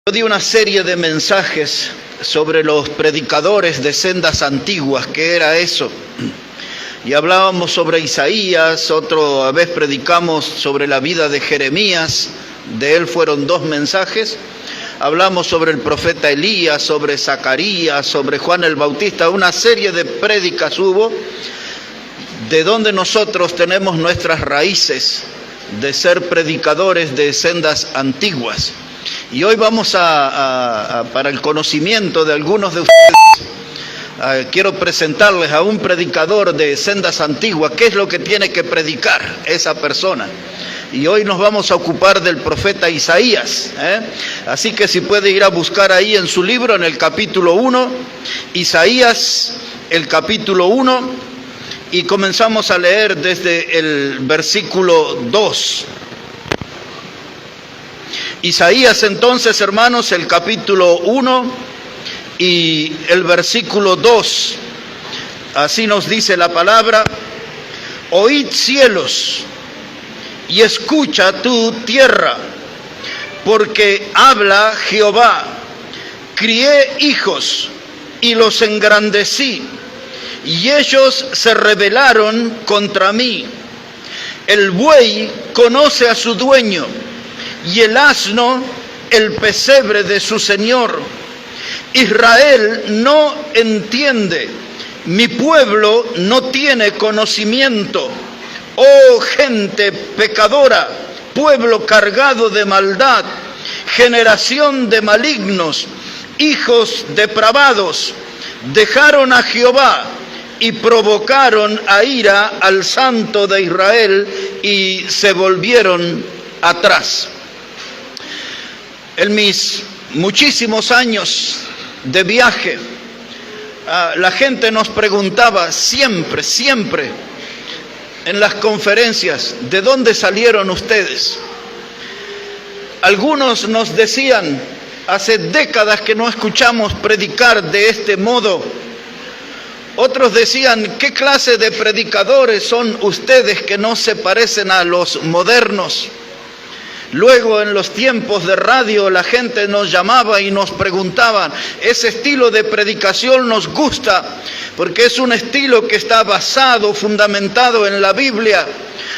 Yo di una serie de mensajes sobre los predicadores de sendas antiguas, ¿qué era eso? Y hablábamos sobre Isaías, otra vez predicamos sobre la vida de Jeremías, de él fueron 2 mensajes. Hablamos sobre el profeta Elías, sobre Zacarías, sobre Juan el Bautista, una serie de prédicas hubo, de donde nosotros tenemos nuestras raíces de ser predicadores de sendas antiguas. Y hoy vamos para el conocimiento de algunos de ustedes, quiero presentarles a un predicador de sendas antiguas, qué es lo que tiene que predicar esa persona. Y hoy nos vamos a ocupar del profeta Isaías, Así que si puede ir a buscar ahí en su libro, en el capítulo 1, Isaías, el capítulo 1, y comenzamos a leer desde el versículo 2. Isaías entonces, hermanos, el capítulo 1 y el versículo 2, así nos dice la palabra: oíd cielos y escucha tú tierra, porque habla Jehová, crié hijos y los engrandecí, y ellos se rebelaron contra mí. El buey conoce a su dueño, y el asno el pesebre de su señor. Israel no entiende, mi pueblo no tiene conocimiento. Oh gente pecadora, pueblo cargado de maldad, generación de malignos, hijos depravados, dejaron a Jehová y provocaron a ira al Santo de Israel y se volvieron atrás. En mis muchísimos años de viaje, la gente nos preguntaba siempre en las conferencias: ¿de dónde salieron ustedes? Algunos nos decían: hace décadas que no escuchamos predicar de este modo. Otros decían: ¿qué clase de predicadores son ustedes que no se parecen a los modernos? Luego, en los tiempos de radio, la gente nos llamaba y nos preguntaba: ese estilo de predicación nos gusta, porque es un estilo que está basado, fundamentado en la Biblia.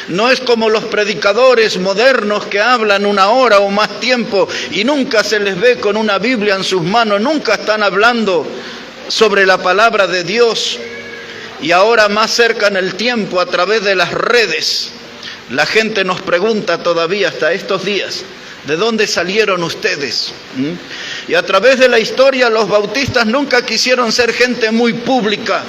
No es como los predicadores modernos que hablan 1 hora o más tiempo y nunca se les ve con una Biblia en sus manos, nunca están hablando sobre la palabra de Dios. Y ahora, más cerca en el tiempo, a través de las redes, la gente nos pregunta todavía hasta estos días: ¿de dónde salieron ustedes? Y a través de la historia, los bautistas nunca quisieron ser gente muy pública,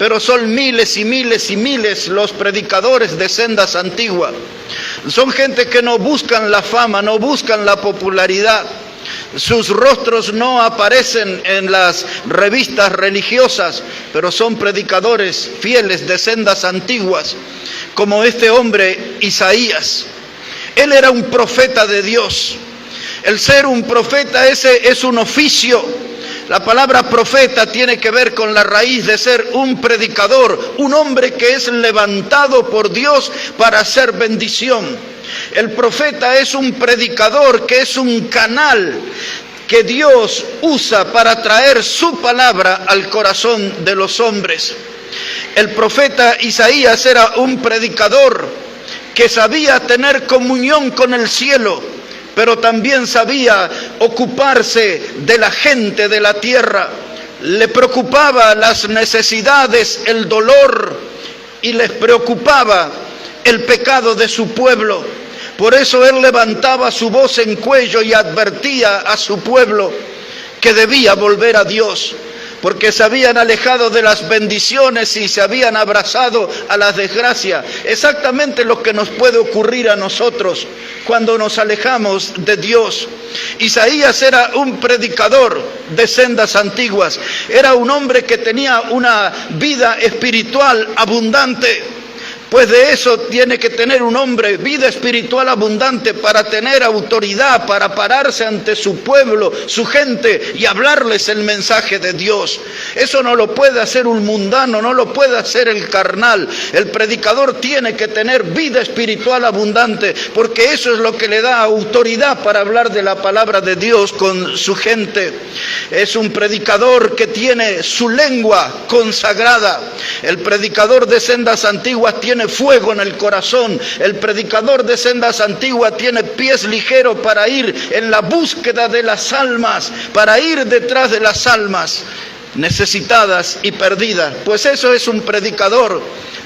pero son miles y miles y miles los predicadores de sendas antiguas. Son gente que no buscan la fama, no buscan la popularidad. Sus rostros no aparecen en las revistas religiosas, pero son predicadores fieles de sendas antiguas, como este hombre Isaías. Él era un profeta de Dios. El ser un profeta, ese es un oficio. La palabra profeta tiene que ver con la raíz de ser un predicador, un hombre que es levantado por Dios para hacer bendición. El profeta es un predicador que es un canal que Dios usa para traer su palabra al corazón de los hombres. El profeta Isaías era un predicador que sabía tener comunión con el cielo, pero también sabía ocuparse de la gente de la tierra. Le preocupaba las necesidades, el dolor, y les preocupaba el pecado de su pueblo. Por eso él levantaba su voz en cuello y advertía a su pueblo que debía volver a Dios, porque se habían alejado de las bendiciones y se habían abrazado a las desgracias. Exactamente lo que nos puede ocurrir a nosotros cuando nos alejamos de Dios. Isaías era un predicador de sendas antiguas. Era un hombre que tenía una vida espiritual abundante. Pues de eso tiene que tener un hombre vida espiritual abundante para tener autoridad, para pararse ante su pueblo, su gente y hablarles el mensaje de Dios. Eso no lo puede hacer un mundano, no lo puede hacer el carnal. El predicador tiene que tener vida espiritual abundante, porque eso es lo que le da autoridad para hablar de la palabra de Dios con su gente. Es un predicador que tiene su lengua consagrada. El predicador de sendas antiguas tiene fuego en el corazón. El predicador de sendas antiguas tiene pies ligeros para ir en la búsqueda de las almas, para ir detrás de las almas necesitadas y perdidas. Pues eso es un predicador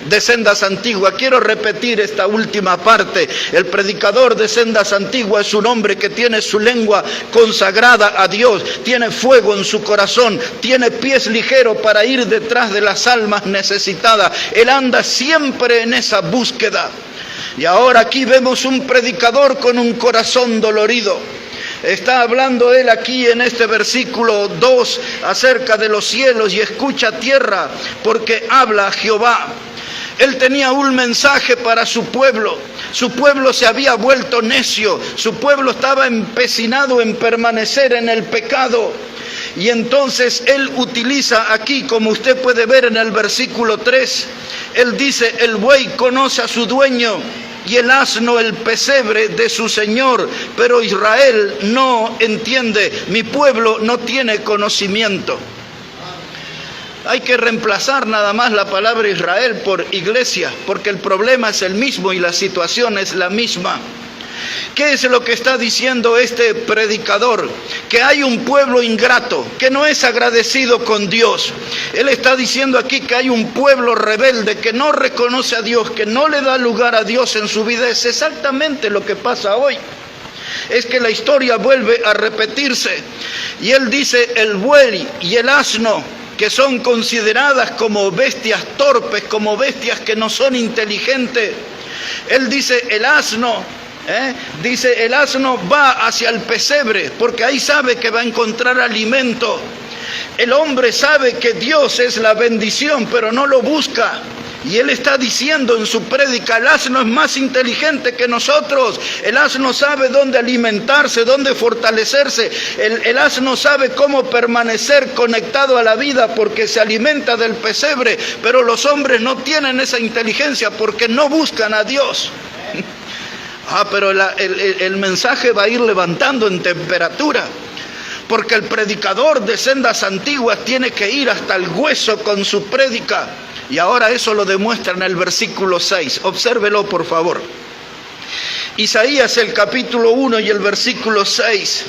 de sendas antiguas. Quiero repetir esta última parte. El predicador de sendas antiguas es un hombre que tiene su lengua consagrada a Dios, tiene fuego en su corazón, tiene pies ligeros para ir detrás de las almas necesitadas. Él anda siempre en esa búsqueda. Y ahora aquí vemos un predicador con un corazón dolorido. Está hablando él aquí en este versículo 2 acerca de los cielos: y escucha tierra, porque habla Jehová. Él tenía un mensaje para su pueblo. Su pueblo se había vuelto necio. Su pueblo estaba empecinado en permanecer en el pecado. Y entonces él utiliza aquí, como usted puede ver en el versículo 3, él dice: el buey conoce a su dueño y el asno el pesebre de su señor, pero Israel no entiende, mi pueblo no tiene conocimiento. Hay que reemplazar nada más la palabra Israel por iglesia, porque el problema es el mismo y la situación es la misma. ¿Qué es lo que está diciendo este predicador? Que hay un pueblo ingrato, que no es agradecido con Dios. Él está diciendo aquí que hay un pueblo rebelde, que no reconoce a Dios, que no le da lugar a Dios en su vida. Es exactamente lo que pasa hoy. Es que la historia vuelve a repetirse. Y él dice: el buey y el asno, que son consideradas como bestias torpes, como bestias que no son inteligentes. Él dice: el asno, dice, el asno va hacia el pesebre, porque ahí sabe que va a encontrar alimento. El hombre sabe que Dios es la bendición, pero no lo busca. Y él está diciendo en su prédica: el asno es más inteligente que nosotros. El asno sabe dónde alimentarse, dónde fortalecerse. El asno sabe cómo permanecer conectado a la vida, porque se alimenta del pesebre. Pero los hombres no tienen esa inteligencia porque no buscan a Dios. Pero el mensaje va a ir levantando en temperatura, porque el predicador de sendas antiguas tiene que ir hasta el hueso con su prédica. Y ahora eso lo demuestra en el versículo 6. Obsérvelo, por favor. Isaías, el capítulo 1 y el versículo 6.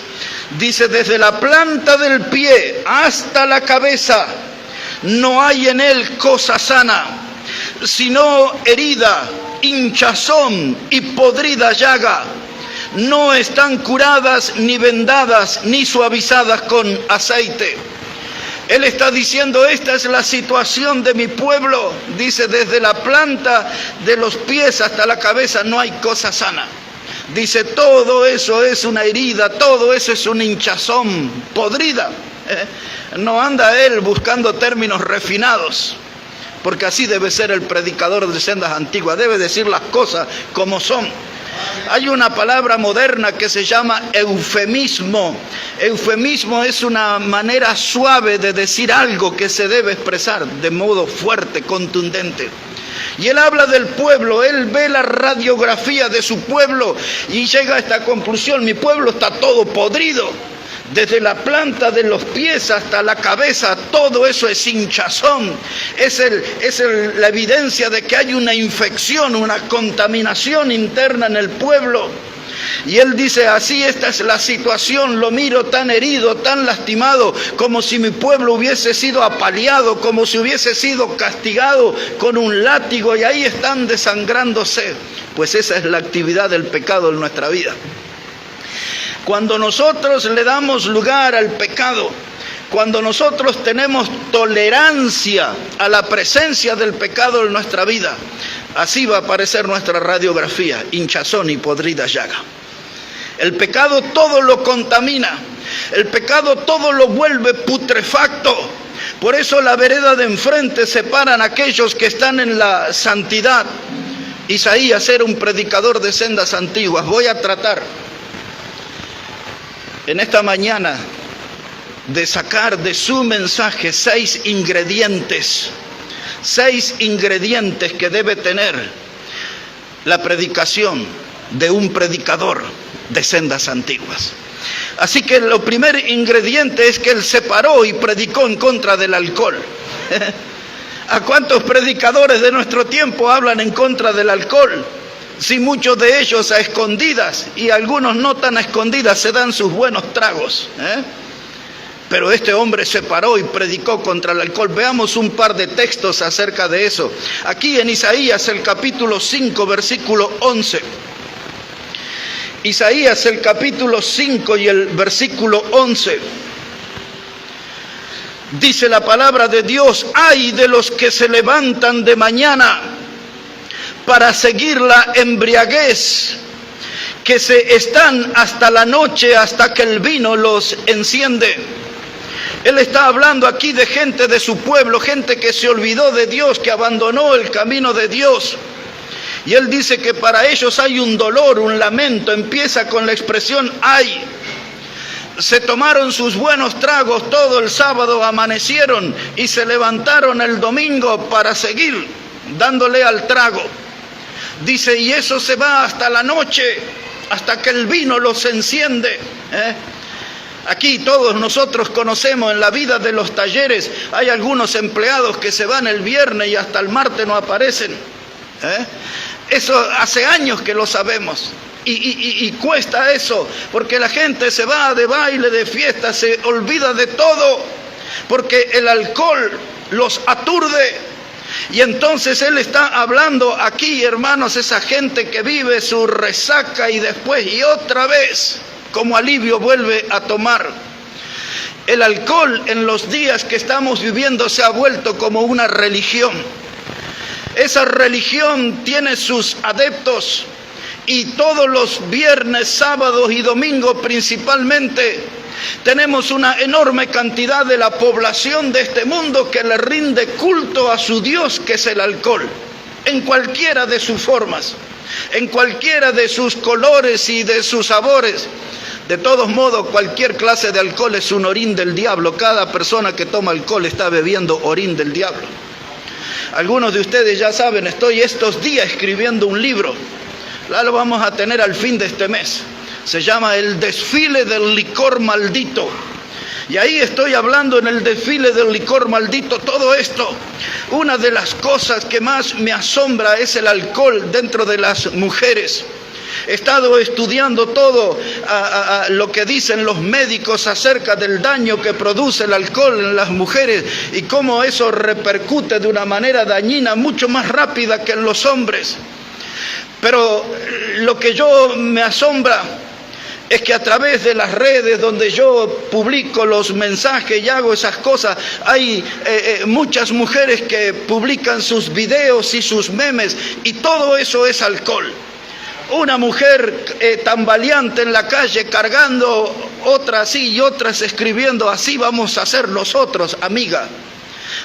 Dice: desde la planta del pie hasta la cabeza no hay en él cosa sana, sino herida, hinchazón y podrida llaga. No están curadas, ni vendadas, ni suavizadas con aceite. Él está diciendo: esta es la situación de mi pueblo. Dice: desde la planta de los pies hasta la cabeza no hay cosa sana. Dice: todo eso es una herida, todo eso es un hinchazón, podrida. No anda él buscando términos refinados, porque así debe ser el predicador de sendas antiguas. Debe decir las cosas como son. Hay una palabra moderna que se llama eufemismo. Eufemismo es una manera suave de decir algo que se debe expresar de modo fuerte, contundente. Y él habla del pueblo, él ve la radiografía de su pueblo y llega a esta conclusión: mi pueblo está todo podrido. Desde la planta de los pies hasta la cabeza, todo eso es hinchazón. Es la evidencia de que hay una infección, una contaminación interna en el pueblo. Y él dice: así, esta es la situación, lo miro tan herido, tan lastimado, como si mi pueblo hubiese sido apaleado, como si hubiese sido castigado con un látigo, y ahí están desangrándose. Pues esa es la actividad del pecado en nuestra vida. Cuando nosotros le damos lugar al pecado, cuando nosotros tenemos tolerancia a la presencia del pecado en nuestra vida, así va a aparecer nuestra radiografía: hinchazón y podrida llaga. El pecado todo lo contamina, el pecado todo lo vuelve putrefacto. Por eso la vereda de enfrente separan a aquellos que están en la santidad Isaías era un predicador de sendas antiguas. Voy a tratar en esta mañana de sacar de su mensaje 6 ingredientes que debe tener la predicación de un predicador de sendas antiguas. Así que el primer ingrediente es que él se paró y predicó en contra del alcohol. ¿A cuántos predicadores de nuestro tiempo hablan en contra del alcohol? Si muchos de ellos a escondidas y algunos no tan a escondidas se dan sus buenos tragos, Pero este hombre se paró y predicó contra el alcohol. Veamos un par de textos acerca de eso. Aquí en Isaías, el capítulo 5, versículo 11. Isaías, el capítulo 5 y el versículo 11. Dice la palabra de Dios: ay de los que se levantan de mañana para seguir la embriaguez, que se están hasta la noche, hasta que el vino los enciende. Él está hablando aquí de gente de su pueblo, gente que se olvidó de Dios, que abandonó el camino de Dios. Y él dice que para ellos hay un dolor, un lamento. Empieza con la expresión ay. Se tomaron sus buenos tragos todo el sábado, amanecieron y se levantaron el domingo para seguir dándole al trago. Dice, y eso se va hasta la noche, hasta que el vino los enciende. Aquí todos nosotros conocemos en la vida de los talleres, hay algunos empleados que se van el viernes y hasta el martes no aparecen. Eso hace años que lo sabemos. Y cuesta eso, porque la gente se va de baile, de fiesta, se olvida de todo, porque el alcohol los aturde. Y entonces él está hablando aquí, hermanos, esa gente que vive su resaca y después y otra vez como alivio vuelve a tomar. El alcohol en los días que estamos viviendo se ha vuelto como una religión. Esa religión tiene sus adeptos y todos los viernes, sábados y domingos principalmente tenemos una enorme cantidad de la población de este mundo que le rinde culto a su Dios, que es el alcohol, en cualquiera de sus formas, en cualquiera de sus colores y de sus sabores. De todos modos, cualquier clase de alcohol es un orín del diablo. Cada persona que toma alcohol está bebiendo orín del diablo. Algunos de ustedes ya saben, estoy estos días escribiendo un libro. Lo vamos a tener al fin de este mes. Se llama El desfile del licor maldito. Y ahí estoy hablando en el desfile del licor maldito todo esto. Una de las cosas que más me asombra es el alcohol dentro de las mujeres. He estado estudiando todo lo que dicen los médicos acerca del daño que produce el alcohol en las mujeres y cómo eso repercute de una manera dañina mucho más rápida que en los hombres. Pero lo que yo me asombra es que a través de las redes donde yo publico los mensajes y hago esas cosas, hay muchas mujeres que publican sus videos y sus memes y todo eso es alcohol. Una mujer tambaleante en la calle cargando, otra así y otras escribiendo, así vamos a ser nosotros, amiga.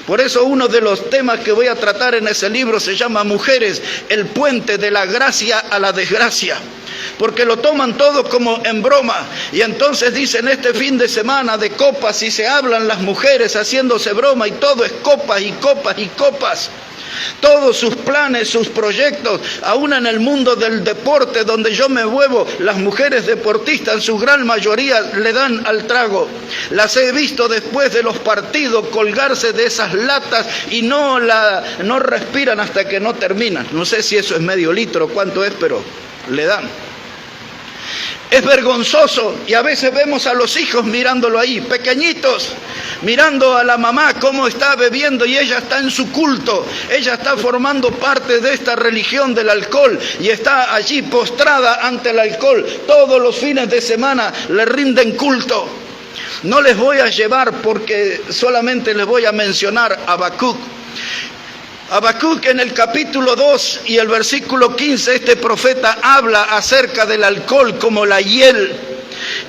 Por eso uno de los temas que voy a tratar en ese libro se llama Mujeres, el puente de la gracia a la desgracia. Porque lo toman todo como en broma. Y entonces dicen este fin de semana de copas y se hablan las mujeres haciéndose broma y todo es copas y copas y copas. Todos sus planes, sus proyectos, aún en el mundo del deporte donde yo me muevo, las mujeres deportistas en su gran mayoría le dan al trago. Las he visto después de los partidos colgarse de esas latas y no respiran hasta que no terminan. No sé si eso es medio litro o cuánto es, pero le dan. Es vergonzoso y a veces vemos a los hijos mirándolo ahí, pequeñitos, mirando a la mamá cómo está bebiendo y ella está en su culto, ella está formando parte de esta religión del alcohol y está allí postrada ante el alcohol. Todos los fines de semana le rinden culto. No les voy a llevar porque solamente les voy a mencionar a Habacuc. Habacuc en el capítulo 2 y el versículo 15, este profeta habla acerca del alcohol como la hiel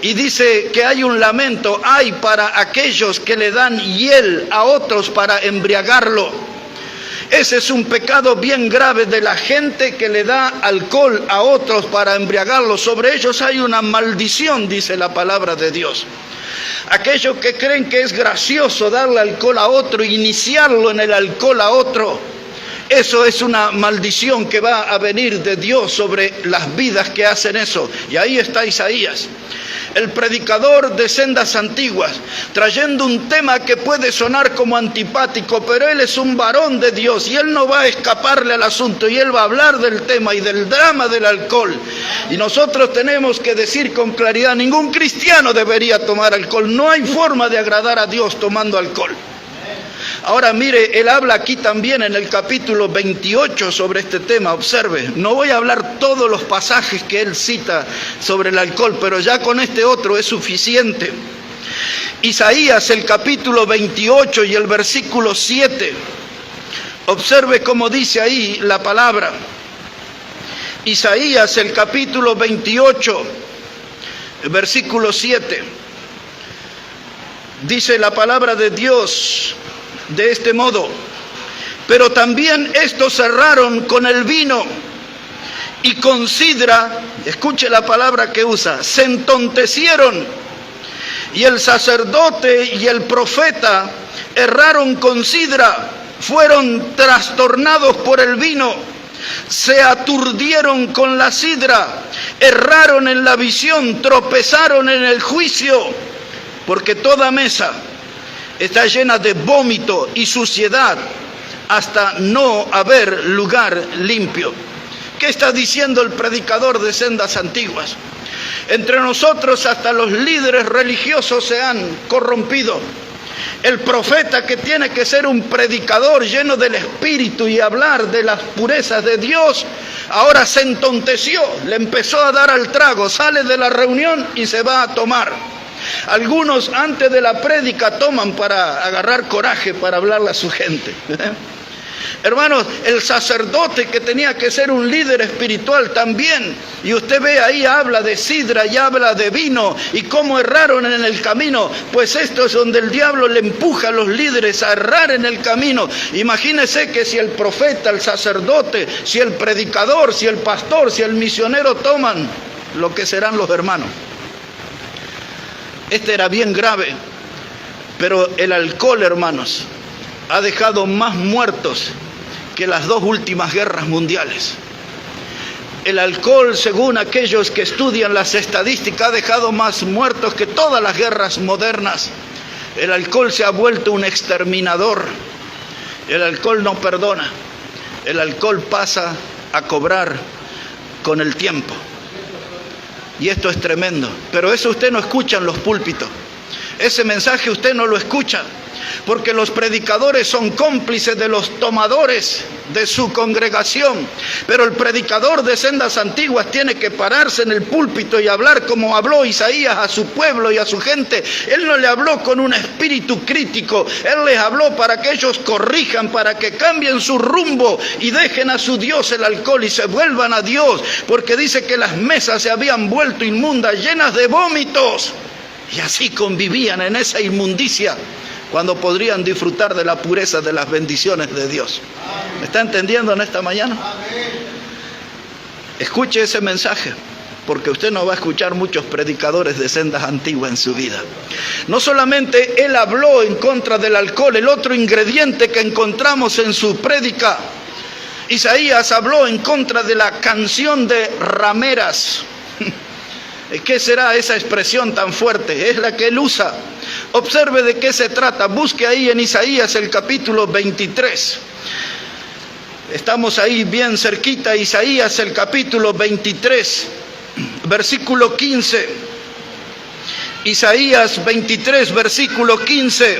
y dice que hay un lamento, hay para aquellos que le dan hiel a otros para embriagarlo. Ese es un pecado bien grave de la gente que le da alcohol a otros para embriagarlos. Sobre ellos hay una maldición, dice la palabra de Dios. Aquellos que creen que es gracioso darle alcohol a otro, iniciarlo en el alcohol a otro, eso es una maldición que va a venir de Dios sobre las vidas que hacen eso. Y ahí está Isaías, el predicador de sendas antiguas, trayendo un tema que puede sonar como antipático, pero él es un varón de Dios y él no va a escaparle al asunto, y él va a hablar del tema y del drama del alcohol. Y nosotros tenemos que decir con claridad, ningún cristiano debería tomar alcohol. No hay forma de agradar a Dios tomando alcohol. Ahora mire, él habla aquí también en el capítulo 28 sobre este tema. Observe, no voy a hablar todos los pasajes que él cita sobre el alcohol, pero ya con este otro es suficiente. Isaías, el capítulo 28 y el versículo 7. Observe cómo dice ahí la palabra. Isaías, el capítulo 28, el versículo 7. Dice la palabra de Dios de este modo: pero también estos cerraron con el vino y con sidra, escuche la palabra que usa, se entontecieron, y el sacerdote y el profeta erraron con sidra, fueron trastornados por el vino, se aturdieron con la sidra, erraron en la visión, tropezaron en el juicio, porque toda mesa está llena de vómito y suciedad hasta no haber lugar limpio. ¿Qué está diciendo el predicador de sendas antiguas? Entre nosotros hasta los líderes religiosos se han corrompido. El profeta, que tiene que ser un predicador lleno del Espíritu y hablar de las purezas de Dios, ahora se entonteció, le empezó a dar al trago, sale de la reunión y se va a tomar. Algunos antes de la prédica toman para agarrar coraje para hablarle a su gente. Hermanos, el sacerdote, que tenía que ser un líder espiritual también, y usted ve ahí, habla de sidra y habla de vino y cómo erraron en el camino. Pues esto es donde el diablo le empuja a los líderes a errar en el camino. Imagínese que si el profeta, el sacerdote, si el predicador, si el pastor, si el misionero toman, lo que serán los hermanos. Este era bien grave, pero el alcohol, hermanos, ha dejado más muertos que las 2 últimas guerras mundiales. El alcohol, según aquellos que estudian las estadísticas, ha dejado más muertos que todas las guerras modernas. El alcohol se ha vuelto un exterminador. El alcohol no perdona. El alcohol pasa a cobrar con el tiempo. Y esto es tremendo, pero eso usted no escucha en los púlpitos. Ese mensaje usted no lo escucha, porque los predicadores son cómplices de los tomadores de su congregación. Pero el predicador de sendas antiguas tiene que pararse en el púlpito y hablar como habló Isaías a su pueblo y a su gente. Él no le habló con un espíritu crítico, él les habló para que ellos corrijan, para que cambien su rumbo y dejen a su Dios el alcohol y se vuelvan a Dios, porque dice que las mesas se habían vuelto inmundas, llenas de vómitos, y así convivían en esa inmundicia, cuando podrían disfrutar de la pureza de las bendiciones de Dios. ¿Me está entendiendo en esta mañana? Escuche ese mensaje, porque usted no va a escuchar muchos predicadores de sendas antiguas en su vida. No solamente él habló en contra del alcohol, el otro ingrediente que encontramos en su prédica, Isaías habló en contra de la canción de rameras. ¿Qué será esa expresión tan fuerte? Es la que él usa. Observe de qué se trata. Busque ahí en Isaías el capítulo 23. Estamos ahí bien cerquita. Isaías el capítulo 23, versículo 15. Isaías 23, versículo 15.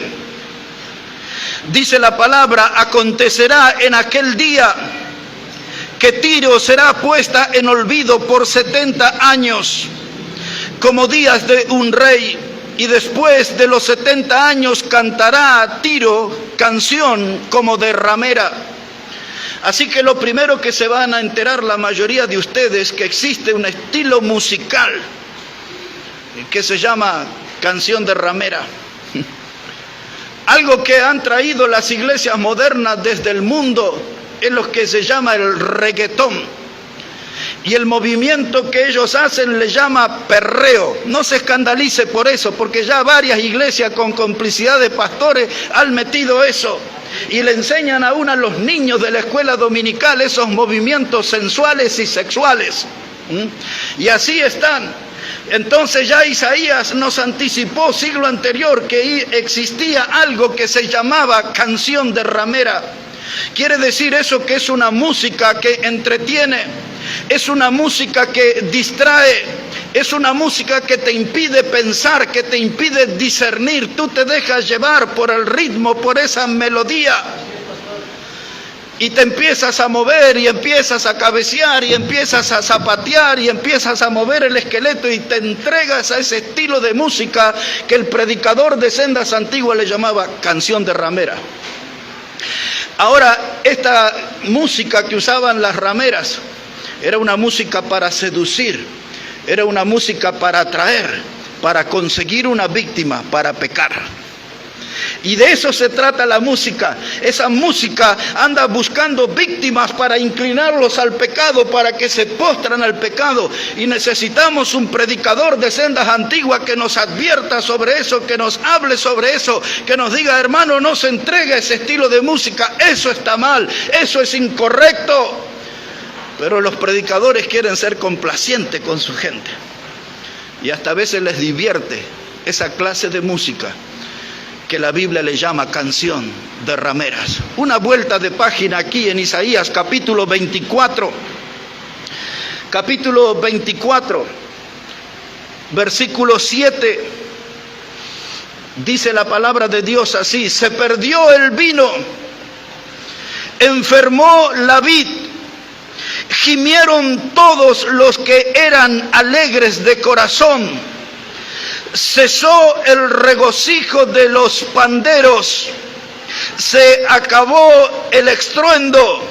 Dice la palabra: acontecerá en aquel día que Tiro será puesta en olvido por 70 años, como días de un rey, y después de los 70 años cantará Tiro canción como de ramera. Así que lo primero que se van a enterar la mayoría de ustedes, que existe un estilo musical que se llama canción de ramera. Algo que han traído las iglesias modernas desde el mundo es lo que se llama el reggaetón. Y el movimiento que ellos hacen le llama perreo. No se escandalice por eso, porque ya varias iglesias con complicidad de pastores han metido eso. Y le enseñan aún a los niños de la escuela dominical esos movimientos sensuales y sexuales. Y así están. Entonces ya Isaías nos anticipó siglo anterior que existía algo que se llamaba canción de ramera. Quiere decir eso, que es una música que entretiene, es una música que distrae, es una música que te impide pensar, que te impide discernir. Tú te dejas llevar por el ritmo, por esa melodía, y te empiezas a mover y empiezas a cabecear y empiezas a zapatear y empiezas a mover el esqueleto y te entregas a ese estilo de música que el predicador de sendas antiguas le llamaba canción de ramera. Ahora, esta música que usaban las rameras era una música para seducir, era una música para atraer, para conseguir una víctima, para pecar. Y de eso se trata la música. Esa música anda buscando víctimas para inclinarlos al pecado, para que se postran al pecado. Y necesitamos un predicador de sendas antiguas que nos advierta sobre eso, que nos hable sobre eso, que nos diga: hermano, no se entregue a ese estilo de música, eso está mal, eso es incorrecto. Pero los predicadores quieren ser complacientes con su gente. Y hasta a veces les divierte esa clase de música que la Biblia le llama canción de rameras. Una vuelta de página aquí en Isaías capítulo 24. Capítulo 24, versículo 7. Dice la palabra de Dios así: se perdió el vino, enfermó la vid, gimieron todos los que eran alegres de corazón. Cesó el regocijo de los panderos, se acabó el estruendo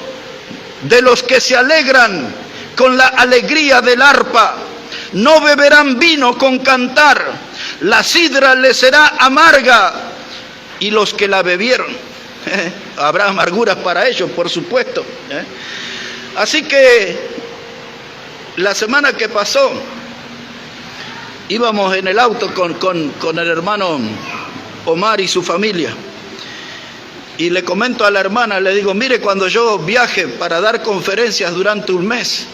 de los que se alegran con la alegría del arpa. No beberán vino con cantar, la sidra les será amarga, y los que la bebieron, habrá amarguras para ellos, por supuesto. Así que la semana que pasó, íbamos en el auto con el hermano Omar y su familia. Y le comento a la hermana, le digo: mire, cuando yo viaje para dar conferencias durante un mes,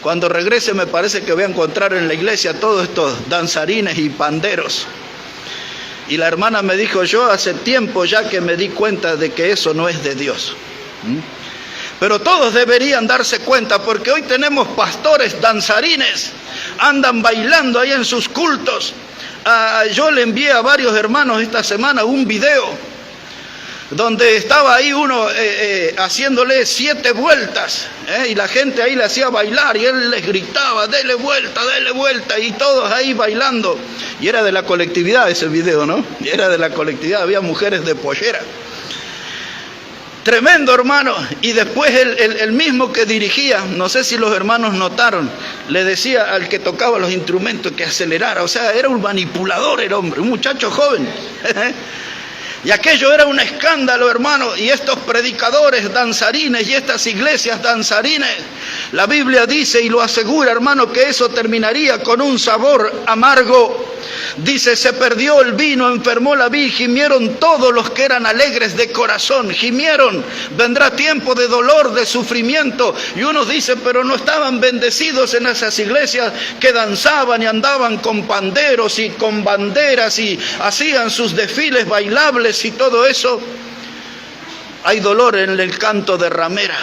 cuando regrese me parece que voy a encontrar en la iglesia todos estos danzarines y panderos. Y la hermana me dijo: yo hace tiempo ya que me di cuenta de que eso no es de Dios. Pero todos deberían darse cuenta, porque hoy tenemos pastores danzarines, andan bailando ahí en sus cultos. Yo le envié a varios hermanos esta semana un video donde estaba ahí uno haciéndole 7 vueltas, y la gente ahí le hacía bailar y él les gritaba: dele vuelta, y todos ahí bailando. Y era de la colectividad ese video, ¿no? Y era de la colectividad, había mujeres de pollera. Tremendo, hermano. Y después el mismo que dirigía, no sé si los hermanos notaron, le decía al que tocaba los instrumentos que acelerara. O sea, era un manipulador el hombre, un muchacho joven. Y aquello era un escándalo, hermano. Y estos predicadores danzarines y estas iglesias danzarines, la Biblia dice y lo asegura, hermano, que eso terminaría con un sabor amargo. Dice: se perdió el vino, enfermó la vid, gimieron todos los que eran alegres de corazón. Gimieron. Vendrá tiempo de dolor, de sufrimiento. Y unos dicen: pero no estaban bendecidos en esas iglesias que danzaban y andaban con panderos y con banderas y hacían sus desfiles bailables y todo eso. Hay dolor en el canto de ramera.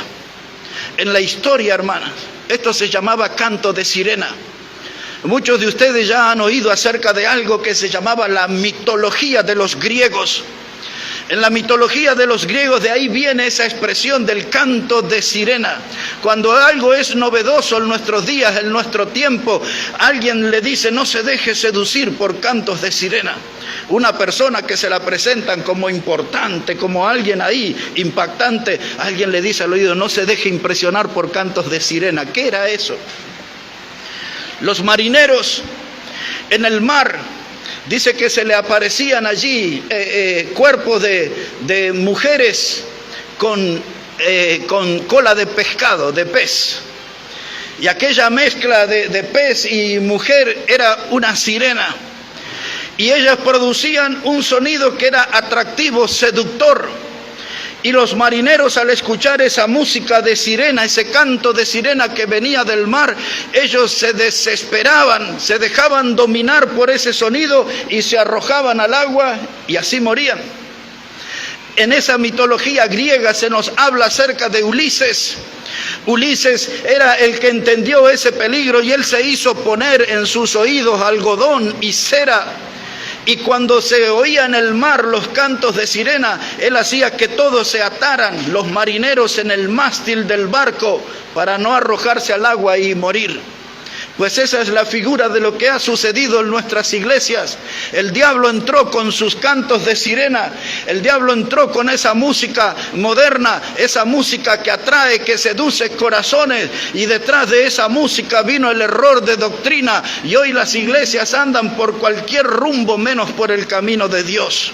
En la historia, hermanas, esto se llamaba canto de sirena. Muchos de ustedes ya han oído acerca de algo que se llamaba la mitología de los griegos. En la mitología de los griegos, de ahí viene esa expresión del canto de sirena. Cuando algo es novedoso en nuestros días, en nuestro tiempo, alguien le dice: no se deje seducir por cantos de sirena. Una persona que se la presentan como importante, como alguien ahí impactante, alguien le dice al oído: no se deje impresionar por cantos de sirena. ¿Qué era eso? Los marineros en el mar Dice que se le aparecían allí cuerpos de mujeres con cola de pescado, de pez. Y aquella mezcla de pez y mujer era una sirena. Y ellas producían un sonido que era atractivo, seductor. Y los marineros, al escuchar esa música de sirena, ese canto de sirena que venía del mar, ellos se desesperaban, se dejaban dominar por ese sonido y se arrojaban al agua y así morían. En esa mitología griega se nos habla acerca de Ulises. Ulises era el que entendió ese peligro y él se hizo poner en sus oídos algodón y cera. Y cuando se oía en el mar los cantos de sirena, él hacía que todos se ataran, los marineros en el mástil del barco, para no arrojarse al agua y morir. Pues esa es la figura de lo que ha sucedido en nuestras iglesias. El diablo entró con sus cantos de sirena, el diablo entró con esa música moderna, esa música que atrae, que seduce corazones, y detrás de esa música vino el error de doctrina, y hoy las iglesias andan por cualquier rumbo menos por el camino de Dios.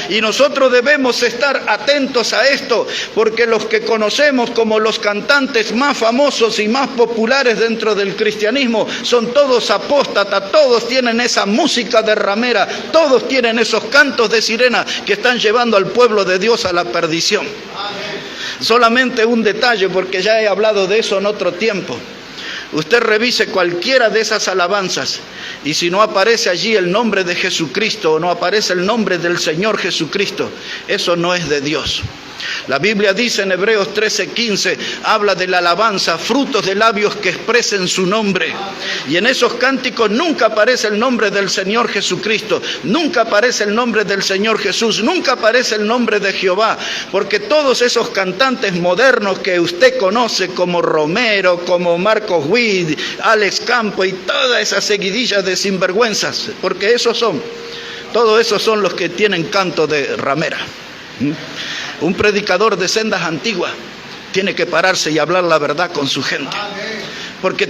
Y nosotros debemos estar atentos a esto, porque los que conocemos como los cantantes más famosos y más populares dentro del cristianismo son todos apóstatas, todos tienen esa música de ramera, todos tienen esos cantos de sirena que están llevando al pueblo de Dios a la perdición. Solamente un detalle, porque ya he hablado de eso en otro tiempo. Usted revise cualquiera de esas alabanzas y si no aparece allí el nombre de Jesucristo o no aparece el nombre del Señor Jesucristo, eso no es de Dios. La Biblia dice en Hebreos 13:15, habla de la alabanza, frutos de labios que expresen su nombre. Y en esos cánticos nunca aparece el nombre del Señor Jesucristo, nunca aparece el nombre del Señor Jesús, nunca aparece el nombre de Jehová, porque todos esos cantantes modernos que usted conoce como Romero, como Marcos Witt, Alex Campo y toda esa seguidilla de sinvergüenzas, porque todos esos son los que tienen canto de ramera. Un predicador de sendas antiguas tiene que pararse y hablar la verdad con su gente. Porque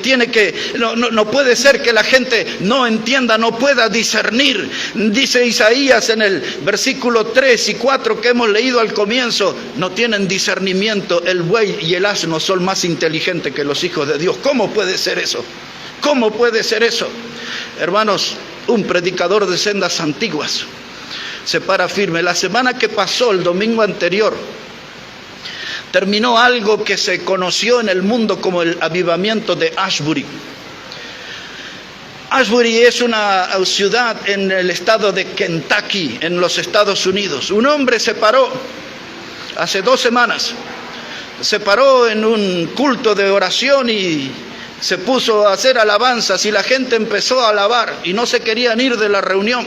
no puede ser que la gente no entienda, no pueda discernir. Dice Isaías en el versículo 3 y 4 que hemos leído al comienzo, no tienen discernimiento, el buey y el asno son más inteligentes que los hijos de Dios. ¿Cómo puede ser eso? ¿Cómo puede ser eso? Hermanos, un predicador de sendas antiguas se para firme. La semana que pasó, el domingo anterior, terminó algo que se conoció en el mundo como el avivamiento de Ashbury. Ashbury es una ciudad en el estado de Kentucky, en los Estados Unidos. Un hombre se paró hace 2 semanas, se paró en un culto de oración y se puso a hacer alabanzas y la gente empezó a alabar y no se querían ir de la reunión.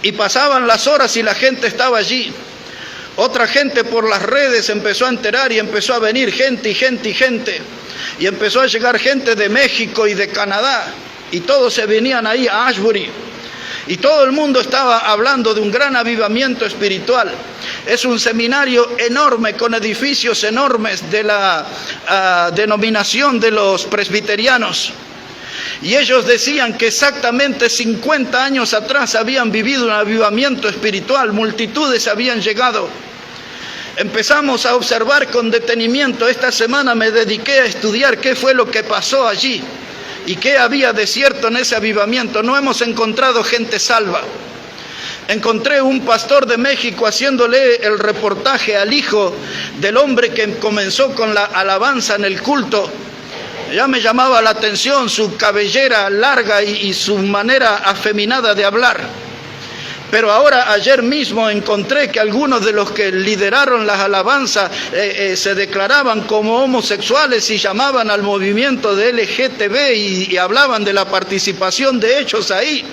Y pasaban las horas y la gente estaba allí. Otra gente por las redes empezó a enterar y empezó a venir gente y gente y gente. Y empezó a llegar gente de México y de Canadá. Y todos se venían ahí a Ashbury. Y todo el mundo estaba hablando de un gran avivamiento espiritual. Es un seminario enorme con edificios enormes de la denominación de los presbiterianos. Y ellos decían que exactamente 50 años atrás habían vivido un avivamiento espiritual, multitudes habían llegado. Empezamos a observar con detenimiento. Esta semana me dediqué a estudiar qué fue lo que pasó allí y qué había de cierto en ese avivamiento. No hemos encontrado gente salva. Encontré un pastor de México haciéndole el reportaje al hijo del hombre que comenzó con la alabanza en el culto. Ya me llamaba la atención su cabellera larga y su manera afeminada de hablar. Pero ahora, ayer mismo, encontré que algunos de los que lideraron las alabanzas se declaraban como homosexuales y llamaban al movimiento de LGTB y hablaban de la participación de ellos ahí.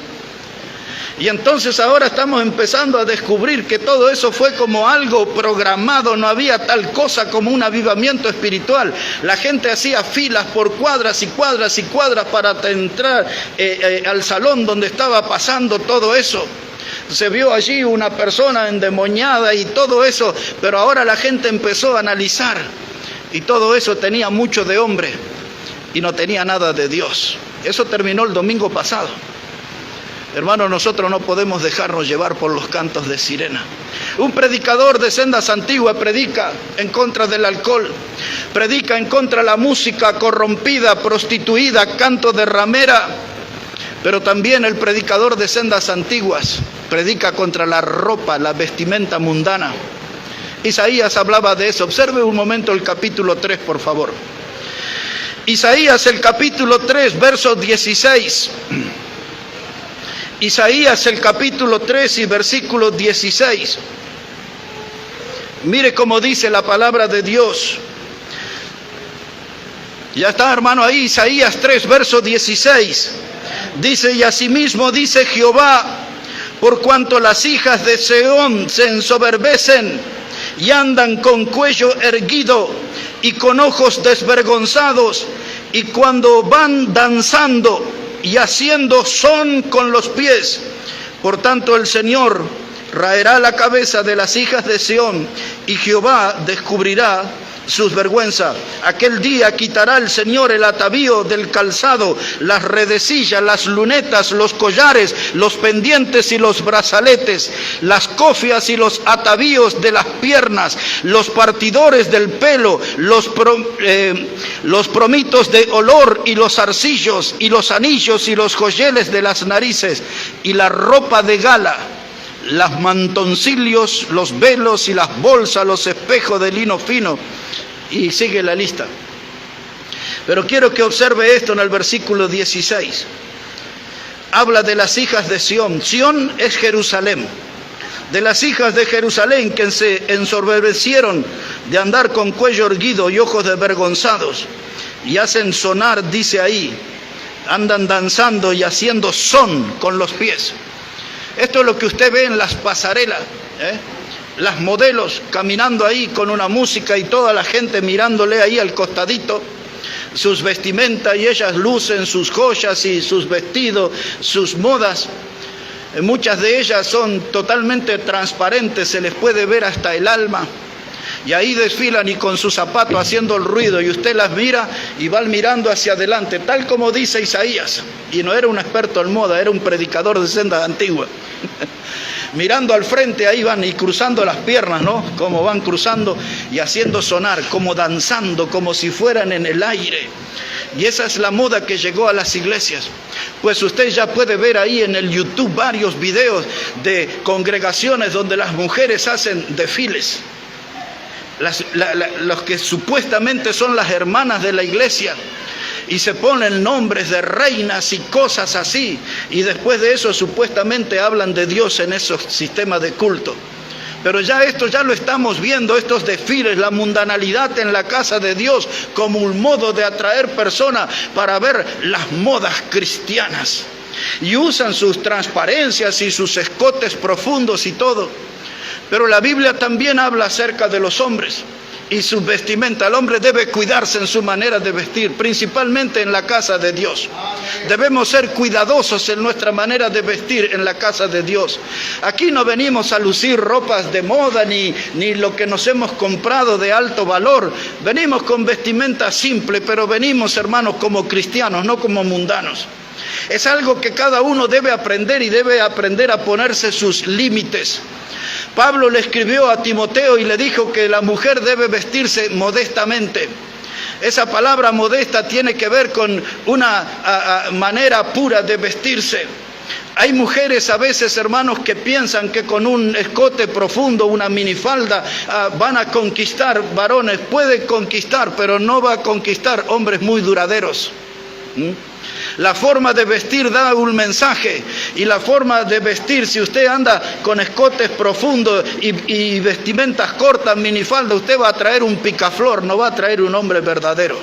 Y entonces ahora estamos empezando a descubrir que todo eso fue como algo programado, no había tal cosa como un avivamiento espiritual. La gente hacía filas por cuadras y cuadras y cuadras para entrar al salón donde estaba pasando todo eso. Se vio allí una persona endemoniada y todo eso, pero ahora la gente empezó a analizar y todo eso tenía mucho de hombre y no tenía nada de Dios. Eso terminó el domingo pasado. Hermanos, nosotros no podemos dejarnos llevar por los cantos de sirena. Un predicador de sendas antiguas predica en contra del alcohol, predica en contra de la música corrompida, prostituida, canto de ramera, pero también el predicador de sendas antiguas predica contra la ropa, la vestimenta mundana. Isaías hablaba de eso. Observe un momento el capítulo 3, por favor. Isaías, el capítulo 3, verso 16. Isaías, el capítulo 3 y versículo 16. Mire cómo dice la palabra de Dios. Ya está, hermano, ahí, Isaías 3, verso 16. Dice, y asimismo dice Jehová, por cuanto las hijas de Sión se ensoberbecen y andan con cuello erguido y con ojos desvergonzados, y cuando van danzando y haciendo son con los pies, por tanto el Señor raerá la cabeza de las hijas de Sión, y Jehová descubrirá sus vergüenzas. Aquel día quitará el Señor el atavío del calzado, las redecillas, las lunetas, los collares, los pendientes y los brazaletes, las cofias y los atavíos de las piernas, los partidores del pelo, los promitos de olor y los zarcillos y los anillos y los joyeles de las narices y la ropa de gala, los mantoncillos, los velos y las bolsas, los espejos de lino fino, y sigue la lista. Pero quiero que observe esto en el versículo 16. Habla de las hijas de Sión. Sión es Jerusalén. De las hijas de Jerusalén que se ensoberbecieron de andar con cuello erguido y ojos desvergonzados, y hacen sonar, dice ahí, andan danzando y haciendo son con los pies. Esto es lo que usted ve en las pasarelas, las modelos caminando ahí con una música y toda la gente mirándole ahí al costadito, sus vestimentas, y ellas lucen sus joyas y sus vestidos, sus modas. Muchas de ellas son totalmente transparentes, se les puede ver hasta el alma. Y ahí desfilan y con sus zapatos haciendo el ruido, y usted las mira y van mirando hacia adelante, tal como dice Isaías. Y no era un experto en moda, era un predicador de sendas antiguas. Mirando al frente, ahí van y cruzando las piernas, ¿no? Como van cruzando y haciendo sonar, como danzando, como si fueran en el aire. Y esa es la moda que llegó a las iglesias. Pues usted ya puede ver ahí en el YouTube varios videos de congregaciones donde las mujeres hacen desfiles. Los que supuestamente son las hermanas de la iglesia, y se ponen nombres de reinas y cosas así, y después de eso supuestamente hablan de Dios en esos sistemas de culto. Pero ya esto ya lo estamos viendo, estos desfiles, la mundanalidad en la casa de Dios, como un modo de atraer personas para ver las modas cristianas, y usan sus transparencias y sus escotes profundos y todo. Pero la Biblia también habla acerca de los hombres y su vestimenta. El hombre debe cuidarse en su manera de vestir, principalmente en la casa de Dios. Debemos ser cuidadosos en nuestra manera de vestir en la casa de Dios. Aquí no venimos a lucir ropas de moda ni lo que nos hemos comprado de alto valor. Venimos con vestimenta simple, pero venimos, hermanos, como cristianos, no como mundanos. Es algo que cada uno debe aprender, y debe aprender a ponerse sus límites. Pablo le escribió a Timoteo y le dijo que la mujer debe vestirse modestamente. Esa palabra modesta tiene que ver con una manera pura de vestirse. Hay mujeres a veces, hermanos, que piensan que con un escote profundo, una minifalda, van a conquistar varones. Pueden conquistar, pero no va a conquistar hombres muy duraderos. La forma de vestir da un mensaje, y la forma de vestir, si usted anda con escotes profundos y vestimentas cortas, minifalda, usted va a traer un picaflor, no va a traer un hombre verdadero.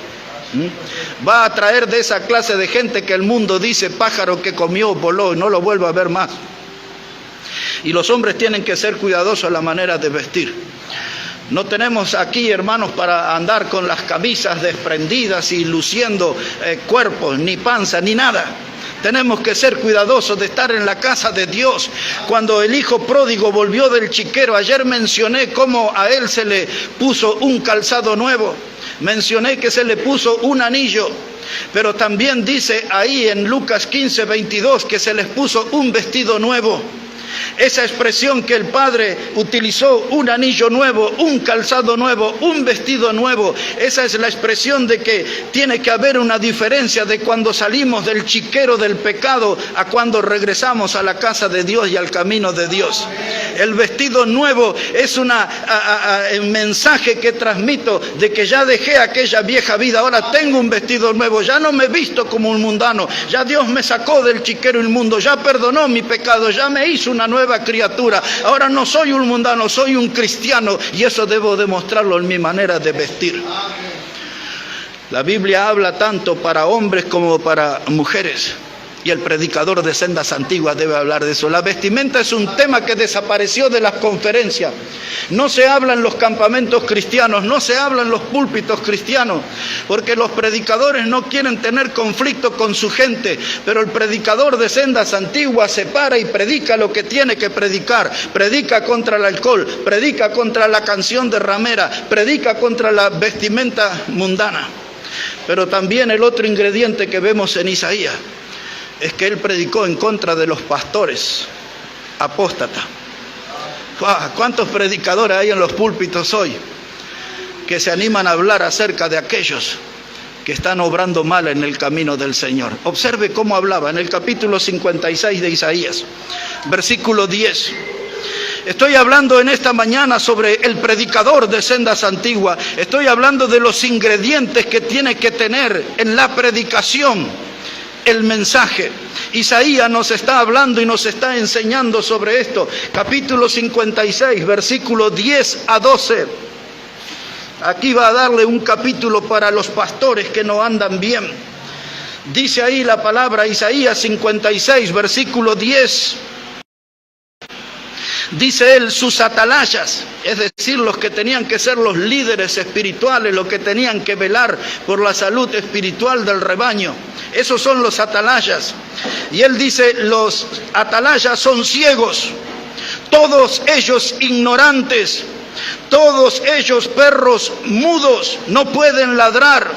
Va a traer de esa clase de gente que el mundo dice pájaro que comió, voló y no lo vuelve a ver más. Y los hombres tienen que ser cuidadosos en la manera de vestir. No tenemos aquí, hermanos, para andar con las camisas desprendidas y luciendo cuerpos, ni panza, ni nada. Tenemos que ser cuidadosos de estar en la casa de Dios. Cuando el hijo pródigo volvió del chiquero, ayer mencioné cómo a él se le puso un calzado nuevo. Mencioné que se le puso un anillo. Pero también dice ahí en Lucas 15:22 que se les puso un vestido nuevo. Esa expresión que el Padre utilizó, un anillo nuevo, un calzado nuevo, un vestido nuevo, esa es la expresión de que tiene que haber una diferencia de cuando salimos del chiquero del pecado a cuando regresamos a la casa de Dios y al camino de Dios. El vestido nuevo es un mensaje que transmito de que ya dejé aquella vieja vida, ahora tengo un vestido nuevo, ya no me visto como un mundano, ya Dios me sacó del chiquero inmundo, ya perdonó mi pecado, ya me hizo una nueva criatura, ahora no soy un mundano, soy un cristiano, y eso debo demostrarlo en mi manera de vestir. La Biblia habla tanto para hombres como para mujeres, y el predicador de Sendas Antiguas debe hablar de eso. La vestimenta es un tema que desapareció de las conferencias. No se habla en los campamentos cristianos, no se habla en los púlpitos cristianos, porque los predicadores no quieren tener conflicto con su gente, pero el predicador de Sendas Antiguas se para y predica lo que tiene que predicar. Predica contra el alcohol, predica contra la canción de ramera, predica contra la vestimenta mundana. Pero también el otro ingrediente que vemos en Isaías es que él predicó en contra de los pastores apóstatas. ¿Cuántos predicadores hay en los púlpitos hoy que se animan a hablar acerca de aquellos que están obrando mal en el camino del Señor? Observe cómo hablaba en el capítulo 56 de Isaías, versículo 10. Estoy hablando en esta mañana sobre el predicador de Sendas Antiguas. Estoy hablando de los ingredientes que tiene que tener en la predicación el mensaje. Isaías nos está hablando y nos está enseñando sobre esto. Capítulo 56, versículo 10 a 12. Aquí va a darle un capítulo para los pastores que no andan bien. Dice ahí la palabra, Isaías 56, versículo 10. Dice él, sus atalayas, es decir, los que tenían que ser los líderes espirituales, los que tenían que velar por la salud espiritual del rebaño. Esos son los atalayas. Y él dice, los atalayas son ciegos, todos ellos ignorantes, todos ellos perros mudos, no pueden ladrar,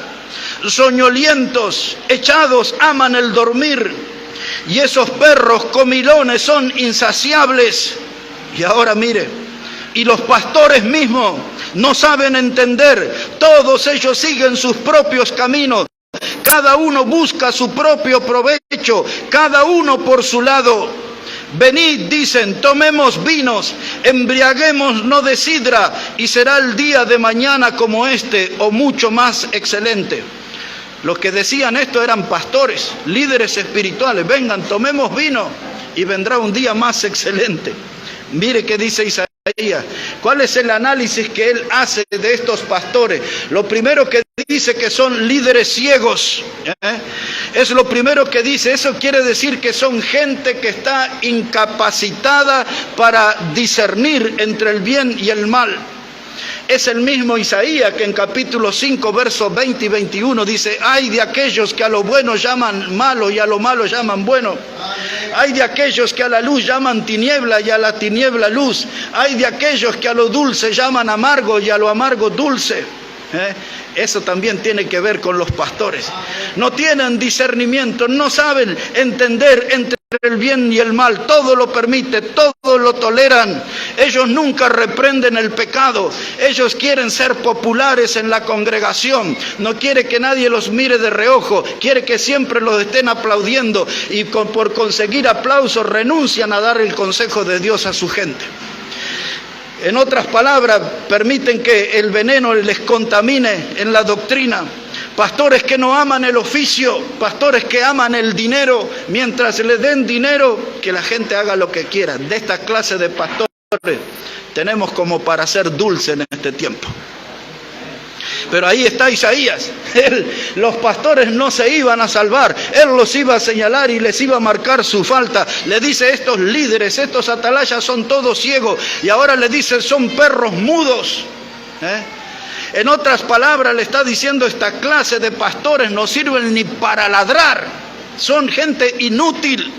soñolientos, echados, aman el dormir. Y esos perros comilones son insaciables. Y ahora mire, y los pastores mismos no saben entender, todos ellos siguen sus propios caminos, cada uno busca su propio provecho, cada uno por su lado. Venid, dicen, tomemos vinos, embriaguémonos de sidra, y será el día de mañana como este, o mucho más excelente. Los que decían esto eran pastores, líderes espirituales. Vengan, tomemos vino, y vendrá un día más excelente. Mire qué dice Isaías. ¿Cuál es el análisis que él hace de estos pastores? Lo primero que dice que son líderes ciegos. Es lo primero que dice. Eso quiere decir que son gente que está incapacitada para discernir entre el bien y el mal. Es el mismo Isaías que en capítulo 5, versos 20 y 21 dice, ay de aquellos que a lo bueno llaman malo y a lo malo llaman bueno. Ay de aquellos que a la luz llaman tiniebla y a la tiniebla luz. Ay de aquellos que a lo dulce llaman amargo y a lo amargo dulce. Eso también tiene que ver con los pastores. No tienen discernimiento, no saben entender entre el bien y el mal. Todo lo permite, todo lo toleran. Ellos nunca reprenden el pecado. Ellos quieren ser populares en la congregación. No quiere que nadie los mire de reojo. Quiere que siempre los estén aplaudiendo. Y por conseguir aplausos renuncian a dar el consejo de Dios a su gente. En otras palabras, permiten que el veneno les contamine en la doctrina. Pastores que no aman el oficio, pastores que aman el dinero, mientras le den dinero, que la gente haga lo que quiera. De esta clase de pastores tenemos como para ser dulce en este tiempo. Pero ahí está Isaías. Los pastores no se iban a salvar. Él los iba a señalar y les iba a marcar su falta. Le dice, estos líderes, estos atalayas son todos ciegos. Y ahora le dice, son perros mudos. En otras palabras le está diciendo, esta clase de pastores no sirven ni para ladrar. Son gente inútil.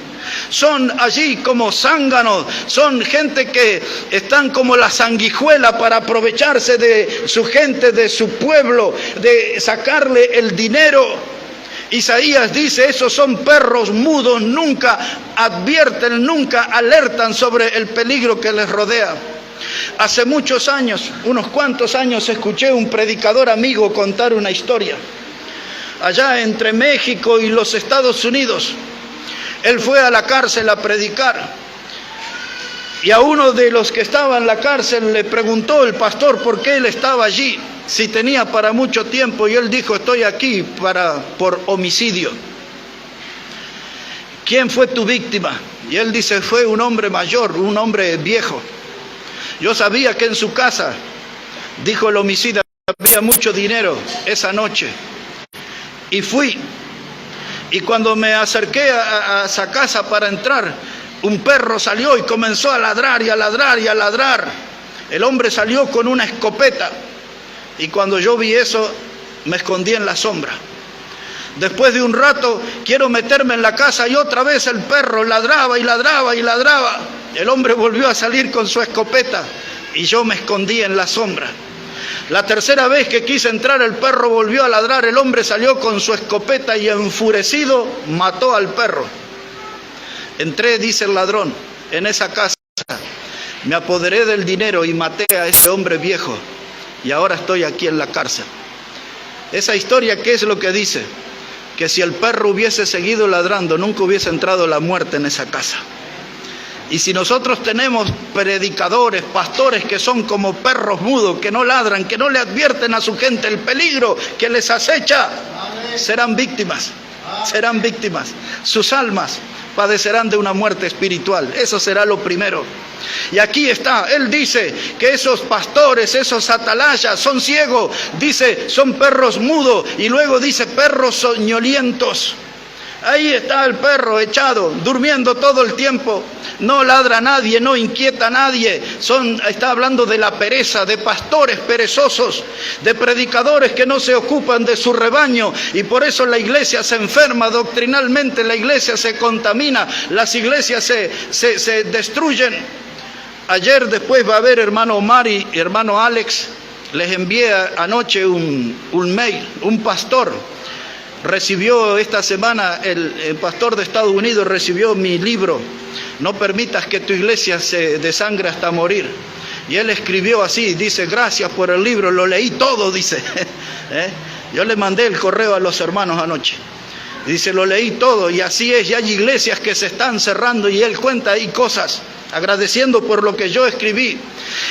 Son allí como zánganos, son gente que están como la sanguijuela para aprovecharse de su gente, de su pueblo, de sacarle el dinero. Isaías dice, esos son perros mudos, nunca advierten, nunca alertan sobre el peligro que les rodea. Hace muchos años, unos cuantos años, escuché un predicador amigo contar una historia. Allá entre México y los Estados Unidos, él fue a la cárcel a predicar. Y a uno de los que estaba en la cárcel le preguntó el pastor por qué él estaba allí, si tenía para mucho tiempo, y él dijo, estoy aquí por homicidio. ¿Quién fue tu víctima? Y él dice, fue un hombre mayor, un hombre viejo. Yo sabía que en su casa, dijo el homicida, había mucho dinero esa noche. Y fui. Y cuando me acerqué a esa casa para entrar, un perro salió y comenzó a ladrar y a ladrar y a ladrar. El hombre salió con una escopeta. Y cuando yo vi eso, me escondí en la sombra. Después de un rato, quiero meterme en la casa y otra vez el perro ladraba y ladraba y ladraba. El hombre volvió a salir con su escopeta y yo me escondí en la sombra. La tercera vez que quise entrar, el perro volvió a ladrar. El hombre salió con su escopeta y enfurecido mató al perro. Entré, dice el ladrón, en esa casa. Me apoderé del dinero y maté a ese hombre viejo. Y ahora estoy aquí en la cárcel. Esa historia, ¿qué es lo que dice? Que si el perro hubiese seguido ladrando, nunca hubiese entrado la muerte en esa casa. Y si nosotros tenemos predicadores, pastores que son como perros mudos, que no ladran, que no le advierten a su gente el peligro que les acecha, serán víctimas, serán víctimas. Sus almas padecerán de una muerte espiritual. Eso será lo primero. Y aquí está, él dice que esos pastores, esos atalayas son ciegos, dice son perros mudos y luego dice perros soñolientos. Ahí está el perro echado, durmiendo todo el tiempo, no ladra a nadie, no inquieta a nadie. Está hablando de la pereza, de pastores perezosos, de predicadores que no se ocupan de su rebaño y por eso la iglesia se enferma doctrinalmente, la iglesia se contamina, las iglesias se destruyen. Ayer después va a haber hermano Omar y hermano Alex, les envié anoche un mail, un pastor. Recibió esta semana, el pastor de Estados Unidos recibió mi libro, No permitas que tu iglesia se desangre hasta morir. Y él escribió así, dice, gracias por el libro, lo leí todo, dice. Yo le mandé el correo a los hermanos anoche. Dice, lo leí todo y así es, y hay iglesias que se están cerrando y él cuenta ahí cosas, agradeciendo por lo que yo escribí.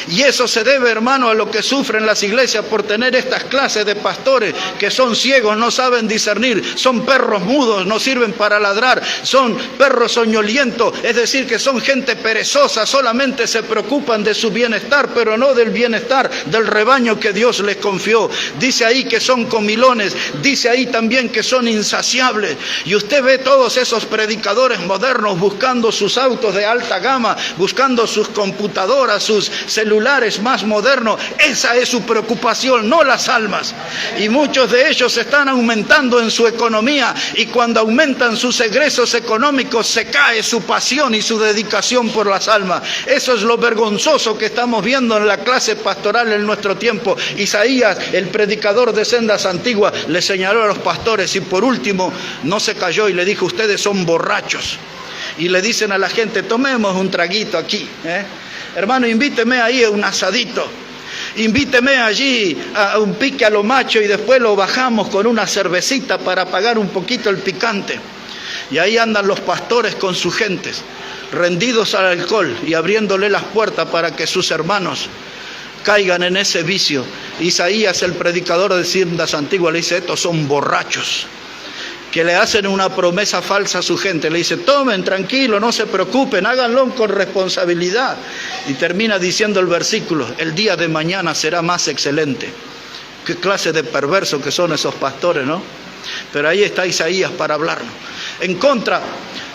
Y eso se debe, hermano, a lo que sufren las iglesias por tener estas clases de pastores que son ciegos, no saben discernir, son perros mudos, no sirven para ladrar, son perros soñolientos, es decir, que son gente perezosa, solamente se preocupan de su bienestar, pero no del bienestar del rebaño que Dios les confió. Dice ahí que son comilones, dice ahí también que son insaciables. Y usted ve todos esos predicadores modernos buscando sus autos de alta gama, buscando sus computadoras, sus celulares más modernos. Esa es su preocupación, no las almas. Y muchos de ellos están aumentando en su economía y cuando aumentan sus egresos económicos se cae su pasión y su dedicación por las almas. Eso es lo vergonzoso que estamos viendo en la clase pastoral en nuestro tiempo. Isaías, el predicador de sendas antiguas, le señaló a los pastores y por último no se cayó y le dijo, ustedes son borrachos. Y le dicen a la gente, tomemos un traguito aquí, hermano, invíteme ahí a un asadito, invíteme allí a un pique a lo macho y después lo bajamos con una cervecita para apagar un poquito el picante. Y ahí andan los pastores con sus gentes, rendidos al alcohol y abriéndole las puertas para que sus hermanos caigan en ese vicio. Isaías, el predicador de sendas antiguas, le dice, estos son borrachos, que le hacen una promesa falsa a su gente. Le dice, tomen, tranquilo, no se preocupen, háganlo con responsabilidad. Y termina diciendo el versículo, el día de mañana será más excelente. Qué clase de perversos que son esos pastores, ¿no? Pero ahí está Isaías para hablarnos. En contra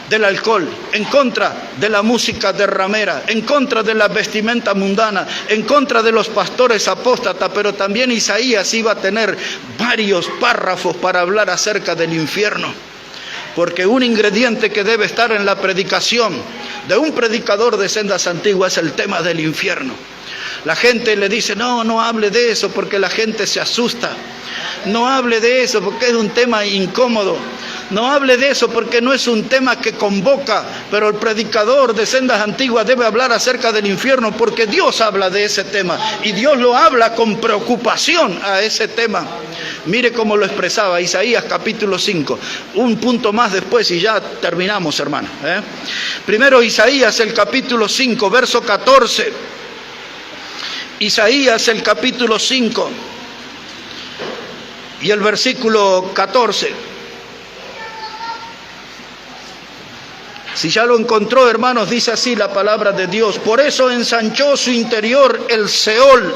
del alcohol, en contra de la música derramera, en contra de la vestimenta mundana, en contra de los pastores apóstatas, pero también Isaías iba a tener varios párrafos para hablar acerca del infierno. Porque un ingrediente que debe estar en la predicación de un predicador de sendas antiguas es el tema del infierno. La gente le dice, no hable de eso porque la gente se asusta. No hable de eso porque es un tema incómodo. No hable de eso porque no es un tema que convoca, pero el predicador de Sendas Antiguas debe hablar acerca del infierno porque Dios habla de ese tema y Dios lo habla con preocupación a ese tema. Mire cómo lo expresaba Isaías capítulo 5. Un punto más después y ya terminamos, hermano. Primero Isaías el capítulo 5, verso 14. Isaías el capítulo 5 y el versículo 14. Si ya lo encontró, hermanos, dice así la palabra de Dios. Por eso ensanchó su interior el Seol,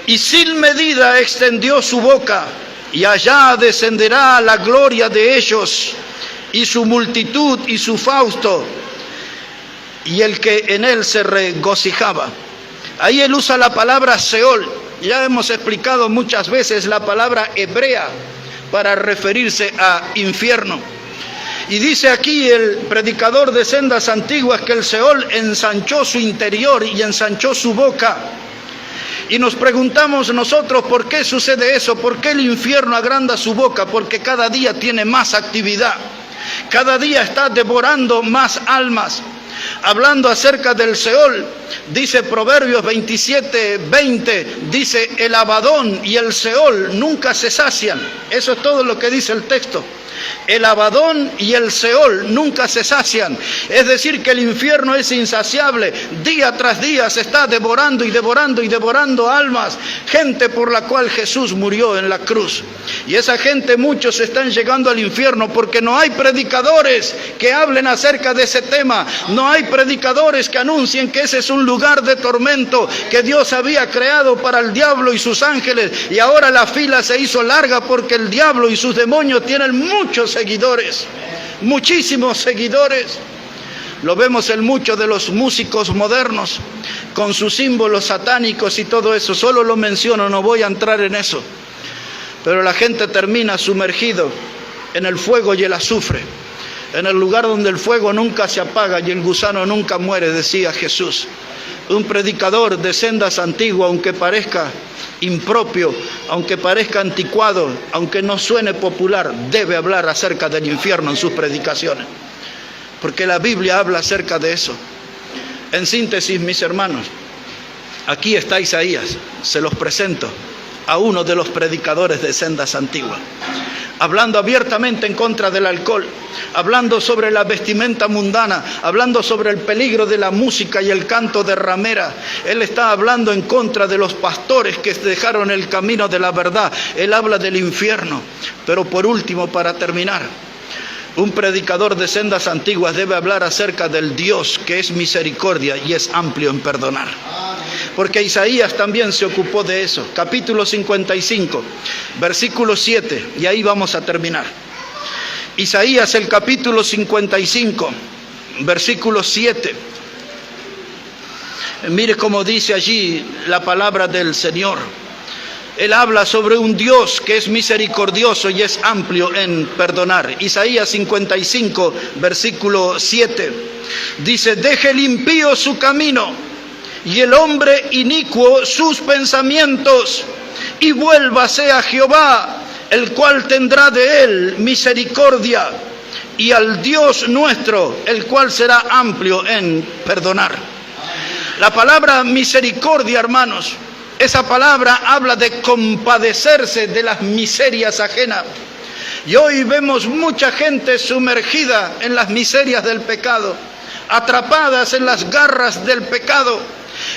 y sin medida extendió su boca, y allá descenderá la gloria de ellos, y su multitud y su fausto, y el que en él se regocijaba. Ahí él usa la palabra Seol. Ya hemos explicado muchas veces la palabra hebrea para referirse a infierno. Y dice aquí el predicador de Sendas Antiguas que el Seol ensanchó su interior y ensanchó su boca. Y nos preguntamos nosotros por qué sucede eso, por qué el infierno agranda su boca, porque cada día tiene más actividad, cada día está devorando más almas. Hablando acerca del Seol, dice Proverbios 27:20, dice el Abadón y el Seol nunca se sacian. Eso es todo lo que dice el texto. El Abadón y el Seol nunca se sacian. Es decir, que el infierno es insaciable. Día tras día se está devorando y devorando y devorando almas. Gente por la cual Jesús murió en la cruz. Y esa gente, muchos están llegando al infierno porque no hay predicadores que hablen acerca de ese tema. No hay predicadores que anuncien que ese es un lugar de tormento que Dios había creado para el diablo y sus ángeles. Y ahora la fila se hizo larga porque el diablo y sus demonios tienen muchos seguidores, muchísimos seguidores. Lo vemos en muchos de los músicos modernos con sus símbolos satánicos y todo eso. Solo lo menciono, no voy a entrar en eso. Pero la gente termina sumergido en el fuego y el azufre, en el lugar donde el fuego nunca se apaga y el gusano nunca muere, decía Jesús. Un predicador de Sendas Antiguas, aunque parezca impropio, aunque parezca anticuado, aunque no suene popular, debe hablar acerca del infierno en sus predicaciones, porque la Biblia habla acerca de eso. En síntesis, mis hermanos, aquí está Isaías, se los presento a uno de los predicadores de Sendas Antiguas, hablando abiertamente en contra del alcohol, hablando sobre la vestimenta mundana, hablando sobre el peligro de la música y el canto de ramera. Él está hablando en contra de los pastores que dejaron el camino de la verdad. Él habla del infierno. Pero por último, para terminar, un predicador de Sendas Antiguas debe hablar acerca del Dios que es misericordia y es amplio en perdonar. Porque Isaías también se ocupó de eso. Capítulo 55, versículo 7, y ahí vamos a terminar. Isaías el capítulo 55, versículo 7. Mire cómo dice allí la palabra del Señor. Él habla sobre un Dios que es misericordioso y es amplio en perdonar. Isaías 55, versículo 7. Dice: deje el impío su camino y el hombre inicuo sus pensamientos, y vuélvase a Jehová, el cual tendrá de él misericordia, y al Dios nuestro, el cual será amplio en perdonar. La palabra misericordia, hermanos, esa palabra habla de compadecerse de las miserias ajenas. Y hoy vemos mucha gente sumergida en las miserias del pecado, atrapadas en las garras del pecado.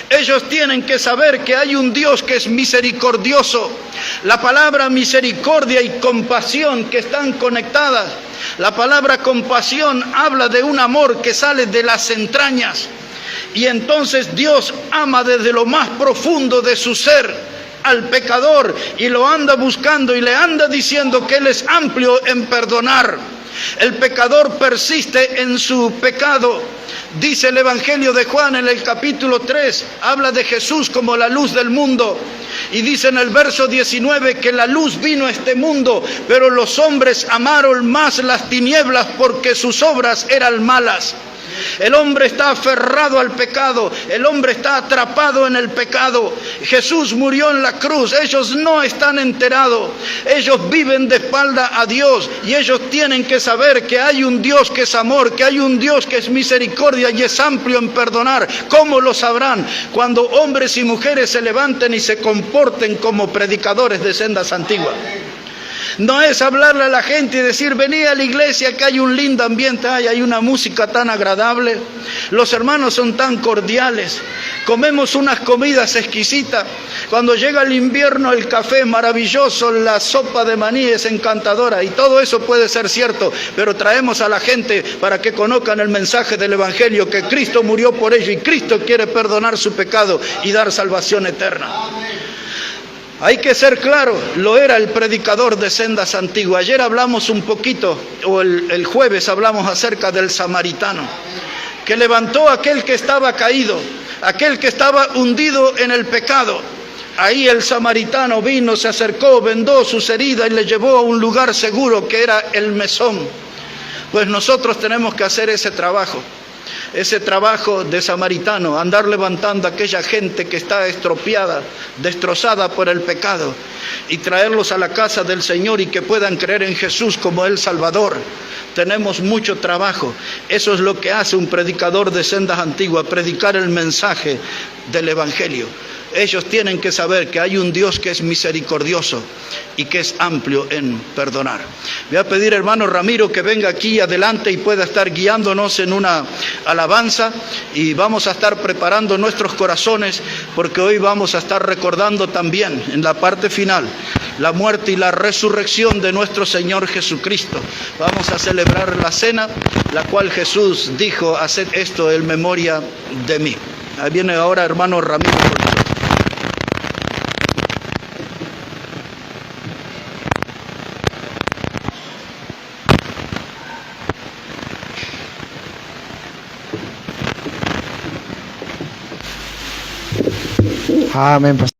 Ellos tienen que saber que hay un Dios que es misericordioso. La palabra misericordia y compasión que están conectadas. La palabra compasión habla de un amor que sale de las entrañas. Y entonces Dios ama desde lo más profundo de su ser al pecador y lo anda buscando y le anda diciendo que Él es amplio en perdonar. El pecador persiste en su pecado. Dice el Evangelio de Juan en el capítulo 3, habla de Jesús como la luz del mundo. Y dice en el verso 19 que la luz vino a este mundo, pero los hombres amaron más las tinieblas porque sus obras eran malas. El hombre está aferrado al pecado, el hombre está atrapado en el pecado. Jesús murió en la cruz, ellos no están enterados, ellos viven de espalda a Dios y ellos tienen que saber que hay un Dios que es amor, que hay un Dios que es misericordia y es amplio en perdonar. ¿Cómo lo sabrán? Cuando hombres y mujeres se levanten y se comporten como predicadores de sendas antiguas. No es hablarle a la gente y decir, vení a la iglesia que hay un lindo ambiente, hay una música tan agradable, los hermanos son tan cordiales, comemos unas comidas exquisitas, cuando llega el invierno el café es maravilloso, la sopa de maní es encantadora, y todo eso puede ser cierto, pero traemos a la gente para que conozcan el mensaje del Evangelio, que Cristo murió por ello y Cristo quiere perdonar su pecado y dar salvación eterna. Hay que ser claro, lo era el predicador de sendas antiguas. Ayer hablamos un poquito, o el jueves hablamos acerca del samaritano, que levantó a aquel que estaba caído, aquel que estaba hundido en el pecado. Ahí el samaritano vino, se acercó, vendó sus heridas y le llevó a un lugar seguro que era el mesón. Pues nosotros tenemos que hacer ese trabajo de samaritano, andar levantando a aquella gente que está estropeada, destrozada por el pecado, y traerlos a la casa del Señor y que puedan creer en Jesús como el Salvador. Tenemos mucho trabajo. Eso es lo que hace un predicador de sendas antiguas, predicar el mensaje del Evangelio. Ellos tienen que saber que hay un Dios que es misericordioso y que es amplio en perdonar. Voy a pedir, hermano Ramiro, que venga aquí adelante y pueda estar guiándonos en una alabanza, y vamos a estar preparando nuestros corazones, porque hoy vamos a estar recordando también en la parte final la muerte y la resurrección de nuestro Señor Jesucristo. Vamos a celebrar la cena, la cual Jesús dijo, haced esto en memoria de mí. Ahí viene ahora hermano Ramiro. Amén, pastor.